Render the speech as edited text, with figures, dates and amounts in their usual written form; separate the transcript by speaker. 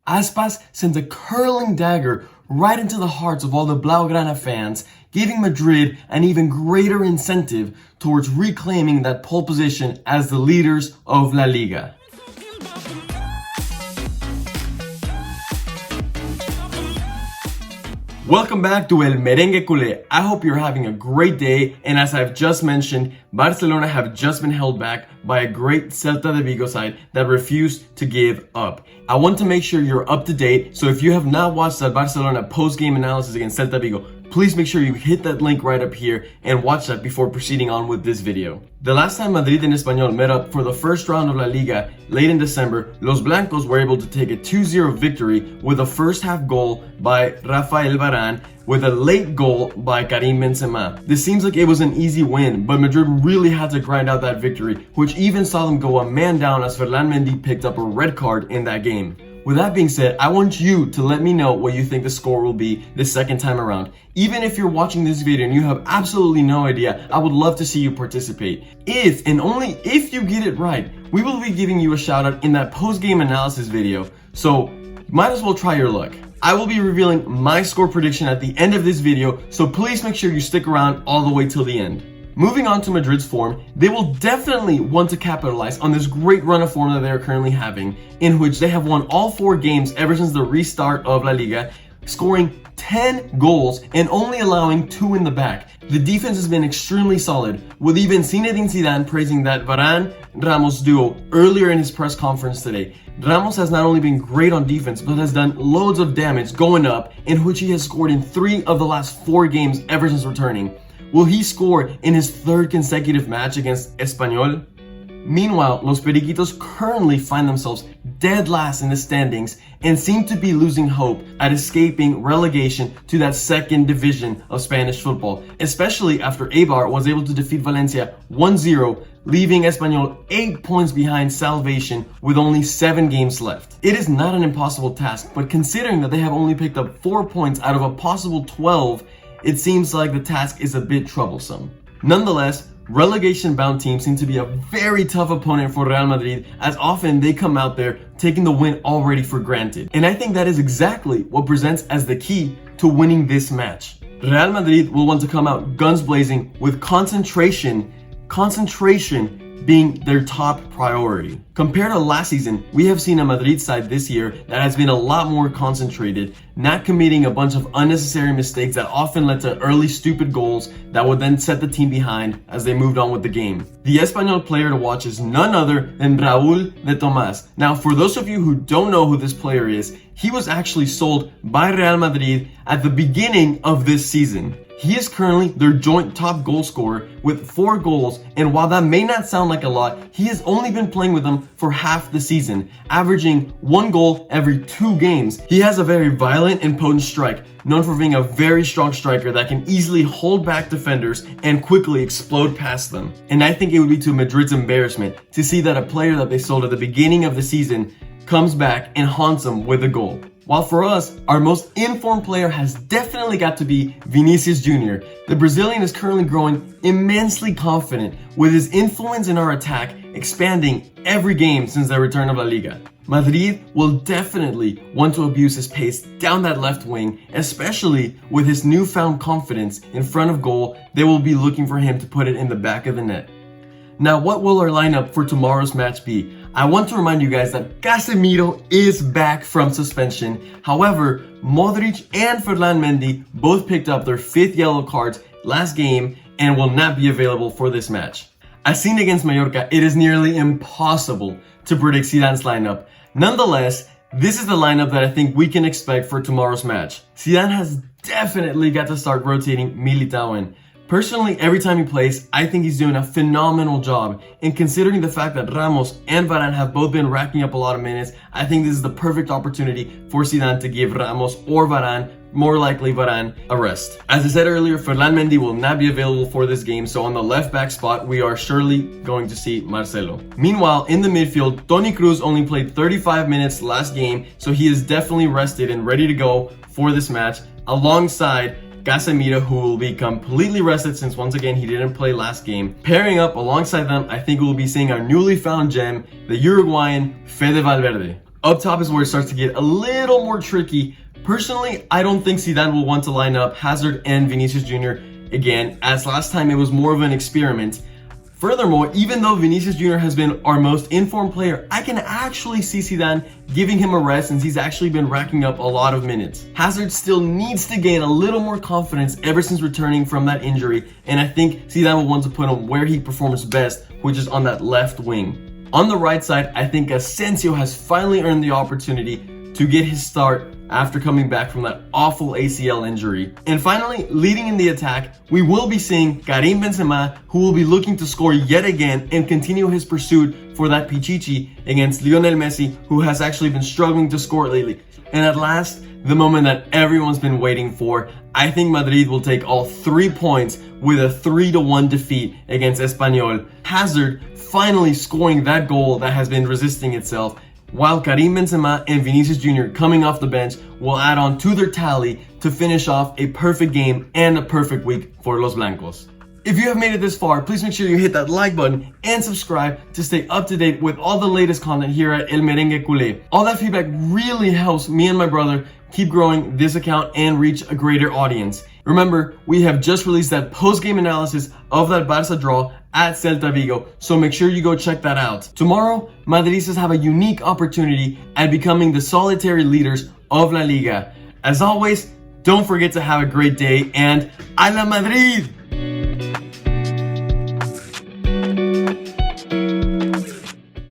Speaker 1: Aspas sends a curling dagger right into the hearts of all the Blaugrana fans, giving Madrid an even greater incentive towards reclaiming that pole position as the leaders of La Liga. Welcome back to El Merengue Culé. I hope you're having a great day, and as I've just mentioned, Barcelona have just been held back by a great Celta Vigo side that refused to give up. I want to make sure you're up to date, so if you have not watched that Barcelona post-game analysis against Celta Vigo, please make sure you hit that link right up here and watch that before proceeding on with this video. The last time Madrid and Espanyol met up for the first round of La Liga late in December, Los Blancos were able to take a 2-0 victory with a first half goal by Rafael Varane with a late goal by Karim Benzema. This seems like it was an easy win, but Madrid really had to grind out that victory, which even saw them go a man down as Ferland Mendy picked up a red card in that game. With that being said, I want you to let me know what you think the score will be this second time around. Even if you're watching this video and you have absolutely no idea, I would love to see you participate. If and only if you get it right, we will be giving you a shout out in that post-game analysis video. So might as well try your luck. I will be revealing my score prediction at the end of this video, so please make sure you stick around all the way till the end. Moving on to Madrid's form, they will definitely want to capitalize on this great run of form that they are currently having, in which they have won all 4 games ever since the restart of La Liga, scoring 10 goals and only allowing 2 in the back. The defense has been extremely solid, with even Zinedine Zidane praising that Varane-Ramos duo earlier in his press conference today. Ramos has not only been great on defense, but has done loads of damage going up, in which he has scored in 3 of the last 4 games ever since returning. Will he score in his 3rd consecutive match against Espanyol? Meanwhile, Los Periquitos currently find themselves dead last in the standings and seem to be losing hope at escaping relegation to that 2nd division of Spanish football, especially after Eibar was able to defeat Valencia 1-0, leaving Espanyol 8 points behind salvation with only 7 games left. It is not an impossible task, but considering that they have only picked up 4 points out of a possible 12, it seems like the task is a bit troublesome. Nonetheless, relegation-bound teams seem to be a very tough opponent for Real Madrid, as often they come out there taking the win already for granted. And I think that is exactly what presents as the key to winning this match. Real Madrid will want to come out guns blazing with concentration being their top priority. Compared to last season, we have seen a Madrid side this year that has been a lot more concentrated, not committing a bunch of unnecessary mistakes that often led to early stupid goals that would then set the team behind as they moved on with the game. The Espanyol player to watch is none other than Raúl de Tomás. Now, for those of you who don't know who this player is, he was actually sold by Real Madrid at the beginning of this season. He is currently their joint top goal scorer with 4 goals, and while that may not sound like a lot, he has only been playing with them for half the season, averaging 1 goal every 2 games. He has a very violent and potent strike, known for being a very strong striker that can easily hold back defenders and quickly explode past them. And I think it would be to Madrid's embarrassment to see that a player that they sold at the beginning of the season comes back and haunts them with a goal. While for us, our most informed player has definitely got to be Vinicius Jr. The Brazilian is currently growing immensely confident, with his influence in our attack expanding every game since their return of La Liga. Madrid will definitely want to abuse his pace down that left wing, especially with his newfound confidence in front of goal. They will be looking for him to put it in the back of the net. Now, what will our lineup for tomorrow's match be? I want to remind you guys that Casemiro is back from suspension. However, Modric and Ferland Mendy both picked up their 5th yellow cards last game and will not be available for this match. As seen against Mallorca, it is nearly impossible to predict Zidane's lineup. Nonetheless, this is the lineup that I think we can expect for tomorrow's match. Zidane has definitely got to start rotating Militao in. Personally, every time he plays, I think he's doing a phenomenal job. And considering the fact that Ramos and Varane have both been racking up a lot of minutes, I think this is the perfect opportunity for Zidane to give Ramos or Varane, more likely Varane, a rest. As I said earlier, Ferland Mendy will not be available for this game, so on the left back spot, we are surely going to see Marcelo. Meanwhile, in the midfield, Toni Kroos only played 35 minutes last game, so he is definitely rested and ready to go for this match, alongside Casemiro, who will be completely rested since once again he didn't play last game. Pairing up alongside them, I think we'll be seeing our newly found gem, the Uruguayan Fede Valverde. Up top is where it starts to get a little more tricky. Personally, I don't think Zidane will want to line up Hazard and Vinicius Jr. again, as last time it was more of an experiment. Furthermore, even though Vinicius Jr. has been our most informed player, I can actually see Zidane giving him a rest since he's actually been racking up a lot of minutes. Hazard still needs to gain a little more confidence ever since returning from that injury, and I think Zidane will want to put him where he performs best, which is on that left wing. On the right side, I think Asensio has finally earned the opportunity to get his start after coming back from that awful ACL injury. And finally, leading in the attack, we will be seeing Karim Benzema, who will be looking to score yet again and continue his pursuit for that Pichichi against Lionel Messi, who has actually been struggling to score lately. And at last, the moment that everyone's been waiting for, I think Madrid will take all 3 points with a 3-1 defeat against Espanyol. Hazard finally scoring that goal that has been resisting itself, while Karim Benzema and Vinicius Jr. coming off the bench will add on to their tally to finish off a perfect game and a perfect week for Los Blancos. If you have made it this far, please make sure you hit that like button and subscribe to stay up to date with all the latest content here at El Merengue Culé. All that feedback really helps me and my brother keep growing this account and reach a greater audience. Remember, we have just released that post-game analysis of that Barca draw at Celta Vigo, so make sure you go check that out. Tomorrow, Madridistas have a unique opportunity at becoming the solitary leaders of La Liga. As always, don't forget to have a great day and ¡A la Madrid!